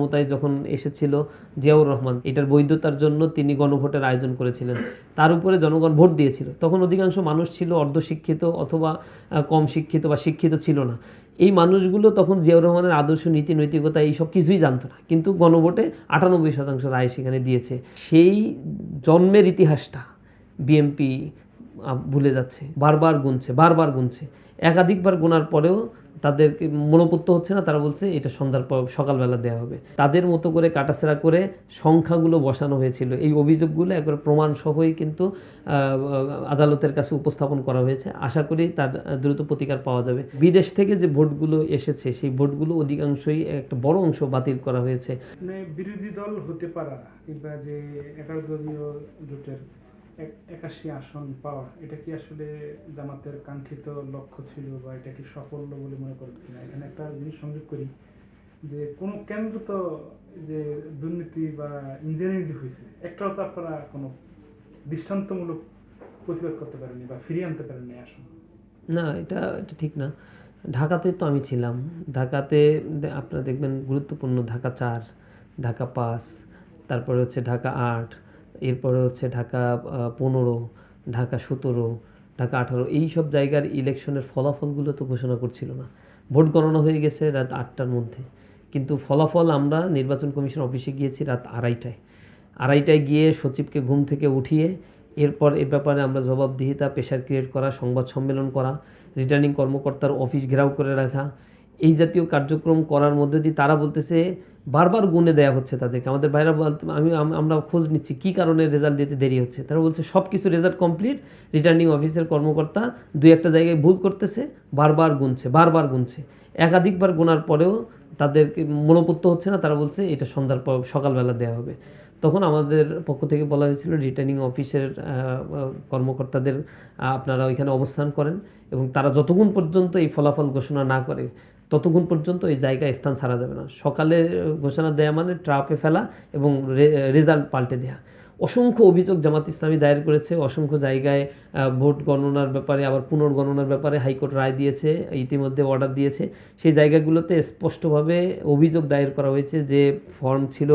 ক্ষমতায় যখন এসেছিল জিয়াউর রহমান, এটার বৈধতার জন্য তিনি গণভোটের আয়োজন করেছিলেন। তার উপরে জনগণ ভোট দিয়েছিল। তখন অধিকাংশ মানুষ ছিল অর্ধশিক্ষিত অথবা কম শিক্ষিত বা শিক্ষিত ছিল না। এই মানুষগুলো তখন জিয়াউর রহমানের আদর্শ, নীতি, নৈতিকতা এইসব কিছুই জানতো না, কিন্তু গণভোটে 98% রায় সেখানে দিয়েছে। সেই জন্মের ইতিহাসটা বিএনপি ভুলে যাচ্ছে, বারবার গুনছে, বারবার গুনছে। একাধিকবার গোনার পরেও তাদেরকে মনোপুত্ত হচ্ছে না। তারা বলছে এটা সন্ধ্যার পর সকালবেলা দেওয়া হবে। তাদের মতো করে কাটাছেড়া করে সংখ্যাগুলো বসানো হয়েছিল। এই অভিযোগগুলো একবার প্রমাণ সহই কিন্তু আদালতের কাছে উপস্থাপন করা হয়েছে। আশা করি তার দ্রুত প্রতিকার পাওয়া যাবে। বিদেশ থেকে যে ভোটগুলো এসেছে সেই ভোটগুলো অধিকাংশই, একটা বড় অংশ বাতিল করা হয়েছে। মানে বিরোধী দল হতে পারা কিংবা যে 11 দলীয় জোটের 81 আসন পাওয়া, এটা কি আসলে জামাতের কাঙ্ক্ষিত লক্ষ্য ছিল বা এটা কি সাফল্য বলে মনে করেন কিনা? এখানে একটা জিনিস সংযোগ করি যে কোনো কেন্দ্র তো যে দুর্নীতি বা ইঞ্জিনিয়ারিং যে হয়েছে, একটাও তো আপনারা কোনো দৃষ্টান্তমূলক প্রতিবাদ করতে পারেননি বা ফিরিয়ে আনতে পারেননি আসন। না, এটা এটা ঠিক না। ঢাকাতে তো আমি ছিলাম। ঢাকাতে আপনারা দেখবেন গুরুত্বপূর্ণ ঢাকা 4, ঢাকা 5, তারপরে হচ্ছে ঢাকা 8, এরপরে হচ্ছে ঢাকা 15, ঢাকা 17, ঢাকা 18, এই সব জায়গার ইলেকশনের ফলাফলগুলো তো ঘোষণা করছিল না। ভোট গণনা হয়ে গেছে রাত 8টার মধ্যে, কিন্তু ফলাফল আমরা নির্বাচন কমিশন অফিসে গিয়েছি রাত 2:30টায়। 2:30টায় গিয়ে সচিবকে ঘুম থেকে উঠিয়ে এরপর এ ব্যাপারে আমরা জবাবদিহিতা, প্রেশার ক্রিয়েট করা, সংবাদ সম্মেলন করা, রিটার্নিং কর্মকর্তার অফিস ঘেরাও করে রাখা, এই জাতীয় কার্যক্রম করার মধ্যে দিয়ে তারা বলতেছে বারবার গুনে দেওয়া হচ্ছে তাদেরকে। আমাদের ভাইরা বলতে আমরা খোঁজ নিচ্ছি কী কারণে রেজাল্ট দিতে দেরি হচ্ছে। তারা বলছে সব কিছু রেজাল্ট কমপ্লিট, রিটার্নিং অফিসের কর্মকর্তা দুই একটা জায়গায় ভুল করতেছে, বারবার গুনছে, বারবার গুনছে। একাধিকবার গোনার পরেও তাদেরকে মনোপুত্ত হচ্ছে না। তারা বলছে এটা সন্ধ্যার পর সকালবেলা দেওয়া হবে। তখন আমাদের পক্ষ থেকে বলা হয়েছিল রিটার্নিং অফিসের কর্মকর্তাদের আপনারা ওইখানে অবস্থান করেন এবং তারা যতক্ষণ পর্যন্ত এই ফলাফল ঘোষণা না করে ততক্ষণ পর্যন্ত এই জায়গায় স্থান ছাড়া যাবে না। সকালে ঘোষণা দেয়া মানে ট্রাপে ফেলা এবং রেজাল্ট পাল্টে দেয়া। অসংখ্য অভিযোগ জামাত ইসলামী দায়ের করেছে। অসংখ্য জায়গায় ভোট গণনার ব্যাপারে, আবার পুনর্গণনার ব্যাপারে হাইকোর্ট রায় দিয়েছে, ইতিমধ্যে অর্ডার দিয়েছে। সেই জায়গাগুলোতে স্পষ্টভাবে অভিযোগ দায়ের করা হয়েছে যে ফর্ম ছিল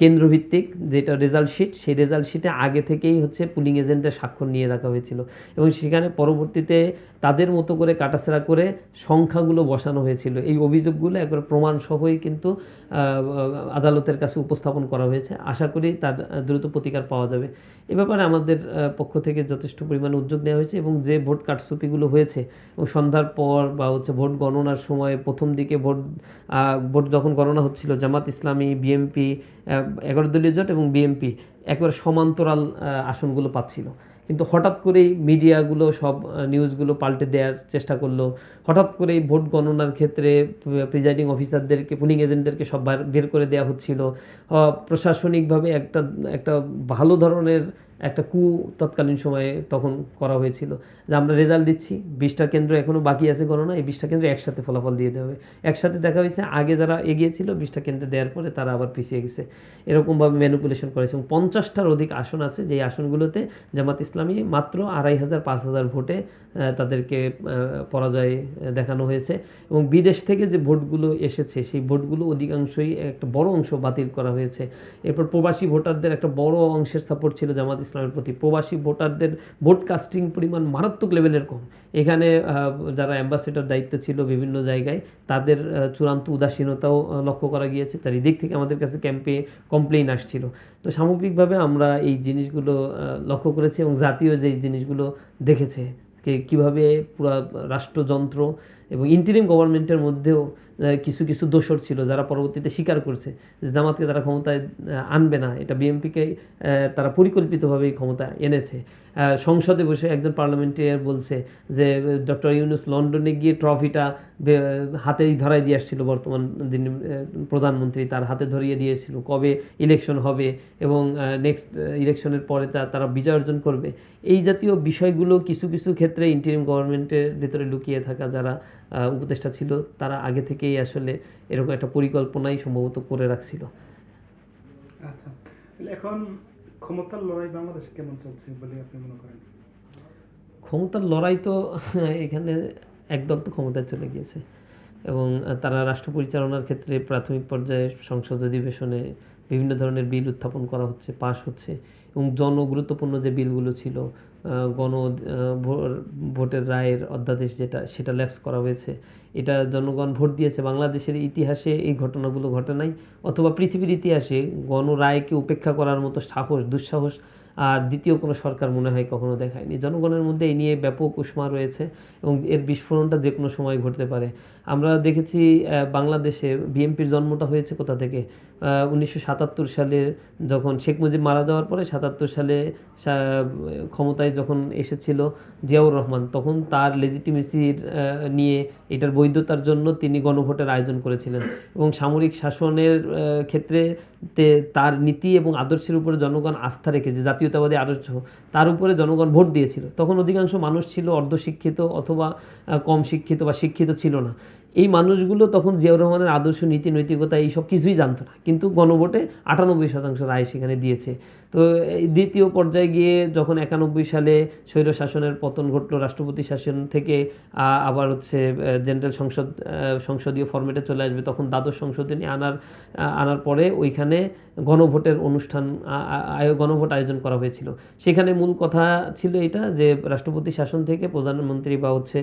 কেন্দ্রভিত্তিক, যেটা রেজাল্ট শিট, সেই রেজাল্ট শিটে আগে থেকেই হচ্ছে পুলিং এজেন্টের স্বাক্ষর নিয়ে রাখা হয়েছিল এবং সেখানে পরবর্তীতে তাদের মতো করে কাটাছেড়া করে সংখ্যাগুলো বসানো হয়েছিল। এই অভিযোগগুলো একবার প্রমাণ সহই কিন্তু আদালতের কাছে উপস্থাপন করা হয়েছে। আশা করি তার দ্রুত প্রতিকার পাওয়া যাবে। এ ব্যাপারে আমাদের পক্ষ থেকে যথেষ্ট পরিমাণে উদ্যোগ নেওয়া হয়েছে এবং যে ভোট কারচুপিগুলো হয়েছে এবং সন্ধ্যার পর বা হচ্ছে ভোট গণনার সময় প্রথম দিকে ভোট যখন গণনা হচ্ছিল জামাত ইসলামী, বিএনপি, 11 দলীয় জোট এবং বিএনপি একবারে সমান্তরাল আসনগুলো পাচ্ছিল, কিন্তু হঠাৎ করেই মিডিয়াগুলো সব নিউজগুলো পাল্টে দেওয়ার চেষ্টা করলো। হঠাৎ করেই ভোট গণনার ক্ষেত্রে প্রিজাইডিং অফিসারদেরকে, পুলিং এজেন্টদেরকে সব বের করে দেওয়া হচ্ছিল। প্রশাসনিকভাবে একটা একটা ভালো ধরনের একটা তৎকালীন সময়ে তখন করা হয়েছিল যে আমরা রেজাল্ট দিচ্ছি, 20টা কেন্দ্র এখনও বাকি আছে গণনা, এই 20টা কেন্দ্র একসাথে ফলাফল দিয়ে দেওয়া হবে। একসাথে দেখা হয়েছে আগে যারা এগিয়েছিল 20টা কেন্দ্রে দেওয়ার পরে তারা আবার পিছিয়ে গেছে। এরকমভাবে ম্যানিপুলেশন করেছে এবং 50টার অধিক আসন আছে যেই আসনগুলোতে জামাত ইসলামী মাত্র 2500-5000 ভোটে তাদেরকে পরাজয় দেখানো হয়েছে এবং বিদেশ থেকে যে ভোটগুলো এসেছে সেই ভোটগুলো অধিকাংশই, একটা বড় অংশ বাতিল করা হয়েছে। এরপর প্রবাসী ভোটারদের একটা বড় অংশের সাপোর্ট ছিল জামাত ইসলামের প্রতি। প্রবাসী ভোটারদের ভোট কাস্টিং পরিমাণ মারাত্মক লেভেলের কম। এখানে যারা অ্যাম্বাসেডর দায়িত্বে ছিল বিভিন্ন জায়গায় তাদের চূড়ান্ত উদাসীনতাও লক্ষ্য করা গিয়েছে। চারিদিক থেকে আমাদের কাছে কমপ্লেইন আসছিল। তো সামগ্রিকভাবে আমরা এই জিনিসগুলো লক্ষ্য করেছি এবং জাতীয় যে জিনিসগুলো দেখেছে কীভাবে পুরো রাষ্ট্রযন্ত্র এবং ইন্টারিম গভর্নমেন্টের মধ্যেও কিছু কিছু দোসর ছিল যারা পরবর্তীতে স্বীকার করছে যে জামাতকে তারা ক্ষমতায় আনবে না, এটা বিএনপিকে তারা পরিকল্পিতভাবেই ক্ষমতা এনেছে। সংসদে বসে একজন পার্লামেন্টেরিয়ান বলছে যে ডক্টর ইউনূস লন্ডনে গিয়ে ট্রফিটা হাতেই ধরাই দিয়ে আসছিল, বর্তমান যিনি প্রধানমন্ত্রী তার হাতে ধরিয়ে দিয়েছিল কবে ইলেকশন হবে এবং নেক্সট ইলেকশনের পরে তারা বিজয় অর্জন করবে। এই জাতীয় বিষয়গুলো কিছু কিছু ক্ষেত্রে ইন্টারিম গভর্নমেন্টের ভিতরে লুকিয়ে থাকা যারা উপদেষ্টা ছিল তারা আগে থেকেই আসলে এরকম একটা পরিকল্পনাই সম্ভবত করে রাখছিল। আচ্ছা, এখন ক্ষমতার লড়াই বাংলাদেশে কেমন চলছে বলে আপনি মনে করেন? ক্ষমতার লড়াই তো এখানে একদল তো ক্ষমতায় চলে গিয়েছে, এবং তারা রাষ্ট্র পরিচালনার ক্ষেত্রে প্রাথমিক পর্যায়ে সংসদ অধিবেশনে বিভিন্ন ধরনের বিল উত্থাপন করা হচ্ছে, পাস হচ্ছে, এবং জনগুরুত্বপূর্ণ যে বিলগুলো ছিল, ভোটের রায়ের অধ্যাদেশ যেটা, সেটা ল্যাপস করা হয়েছে। এটা জনগণ ভোট দিয়েছে। বাংলাদেশের ইতিহাসে এই ঘটনাগুলো ঘটে নাই, অথবা পৃথিবীর ইতিহাসে গণরায়কে উপেক্ষা করার মতো সাহস, দুঃসাহস আর দ্বিতীয় কোনো সরকার মনে হয় কখনো দেখায়নি। জনগণের মধ্যে এই নিয়ে ব্যাপক উষ্মা রয়েছে এবং এর বিস্ফোরণটা যে কোনো সময় ঘটতে পারে। আমরা দেখেছি বাংলাদেশে বিএনপির জন্মটা হয়েছে কোথা থেকে? 1977 সালে যখন শেখ মুজিব মারা যাওয়ার পরে 77 সালে ক্ষমতায় যখন এসেছিল জিয়াউর রহমান, তখন তার লেজিটিমেসির নিয়ে, এটার বৈধতার জন্য তিনি গণভোটের আয়োজন করেছিলেন এবং সামরিক শাসনের ক্ষেত্রে তার নীতি এবং আদর্শের উপরে জনগণ আস্থা রেখেছে, জাতীয়তাবাদী আদর্শ, তার উপরে জনগণ ভোট দিয়েছিল। তখন অধিকাংশ মানুষ ছিল অর্ধশিক্ষিত অথবা কম শিক্ষিত বা শিক্ষিত ছিল না। এই মানুষগুলো তখন জিয়াউর রহমানের আদর্শ, নীতি, নৈতিকতা এইসব কিছুই জানতো না, কিন্তু গণভোটে 98% রায় সেখানে দিয়েছে। তো এই দ্বিতীয় পর্যায়ে গিয়ে যখন 91 সালে স্বৈর শাসনের পতন ঘটলো, রাষ্ট্রপতি শাসন থেকে আবার হচ্ছে জেনারেল সংসদীয় ফরম্যাটে চলে আসবে, তখন দ্বাদশ সংশোধনী আনার পরে ওইখানে গণভোটের অনুষ্ঠান, গণভোট আয়োজন করা হয়েছিল। সেখানে মূল কথা ছিল এটা যে রাষ্ট্রপতি শাসন থেকে প্রধানমন্ত্রী বা হচ্ছে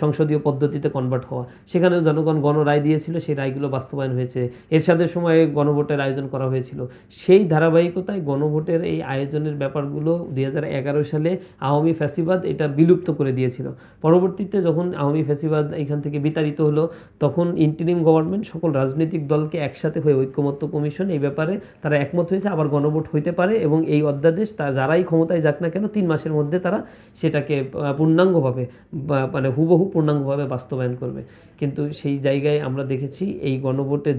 সংসদীয় পদ্ধতিতে কনভার্ট হওয়া। সেখানেও জনগণ গণরায় দিয়েছিল, সেই রায়গুলো বাস্তবায়ন হয়েছে। এরশাদের সময়ে গণভোটের আয়োজন করা হয়েছিল। সেই ধারাবাহিকতায় গণভোটের এই আয়োজনের ব্যাপারগুলো 2011 সালে আওয়ামী ফ্যাসিবাদ এটা বিলুপ্ত করে দিয়েছিল। পরবর্তীতে যখন আওয়ামী ফ্যাসিবাদ এখান থেকে বিতাড়িত হলো, তখন ইন্টারিম গভর্নমেন্ট সকল রাজনৈতিক দলকে একসাথে হয়ে ঐক্যমত্য কমিশন এই ব্যাপারে তারা একমত হয়েছে আবার গণভোট হইতে পারে, এবং এই অধ্যাদেশ যারাই ক্ষমতায় যাক না কেন 3 মাসের মধ্যে তারা সেটাকে পূর্ণাঙ্গভাবে, মানে হুবহু পূর্ণাঙ্গভাবে বাস্তবায়ন করবে। কিন্তু সেই জায়গায় আমরা দেখেছি এই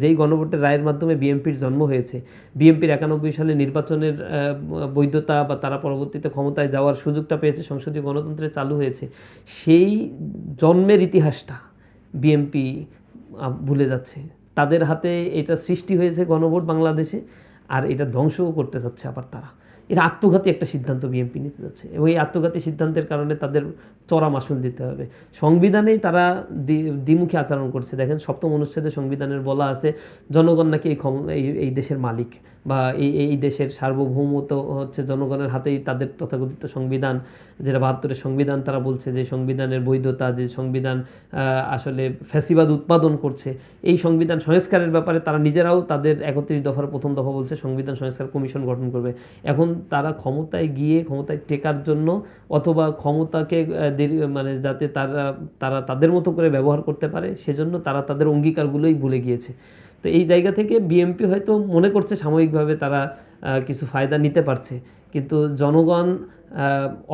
যেই গণভোটের রায়ের মাধ্যমে বিএনপির জন্ম হয়েছে, বিএনপির 91 সালে নির্বাচনের বৈধতা বা তারা পরবর্তীতে ক্ষমতায় যাওয়ার সুযোগটা পেয়েছে, সংসদীয় গণতন্ত্রে চালু হয়েছে, সেই জন্মের ইতিহাসটা বিএনপি ভুলে যাচ্ছে। তাদের হাতে এটা সৃষ্টি হয়েছে গণভোট বাংলাদেশে, আর এটা ধ্বংসও করতে চাচ্ছে আবার তারা। এরা আত্মঘাতী একটা সিদ্ধান্ত বিএনপি নিতে যাচ্ছে, এবং এই আত্মঘাতী সিদ্ধান্তের কারণে তাদের চড়া মাসুল দিতে হবে। সংবিধানেই তারা দ্বিমুখী আচরণ করছে। দেখেন, 7ম অনুচ্ছেদে সংবিধানের বলা আছে জনগণ নাকি এই দেশের মালিক, বা এই দেশের সার্বভৌমত্ব হচ্ছে জনগণের হাতেই। তাদের তথাকথিত সংবিধান, যেটা 72-এর সংবিধান, তারা বলছে যে সংবিধানের বৈধতা, যে সংবিধান আসলে ফ্যাসিবাদ উৎপাদন করছে, এই সংবিধান সংস্কারের ব্যাপারে তারা নিজেরাও তাদের 31 দফার 1ম দফা বলছে সংবিধান সংস্কার কমিশন গঠন করবে। এখন তারা ক্ষমতায় গিয়ে ক্ষমতায় টেকার জন্য, অথবা ক্ষমতাকে মানে যাতে তারা তাদের মতো করে ব্যবহার করতে পারে, সেজন্য তারা তাদের অঙ্গীকারগুলোই ভুলে গিয়েছে। তো এই জায়গা থেকে বিএনপি হয়তো মনে করছে সাময়িকভাবে তারা কিছু ফায়দা নিতে পারছে, কিন্তু জনগণ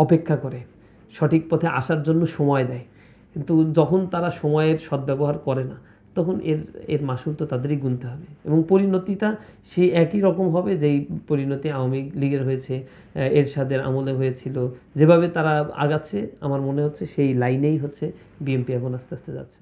অপেক্ষা করে, সঠিক পথে আসার জন্য সময় দেয়। কিন্তু যখন তারা সময়ের সদ্ব্যবহার করে না, তখন এর মাসুল তো তাদেরই গুনতে হবে, এবং পরিণতিটা সেই একই রকম হবে যেই পরিণতি আওয়ামী লীগের হয়েছে, এরশাদের আমলে হয়েছিল। যেভাবে তারা আগাচ্ছে, আমার মনে হচ্ছে সেই লাইনেই হচ্ছে বিএনপি এখন আস্তে আস্তে যাচ্ছে।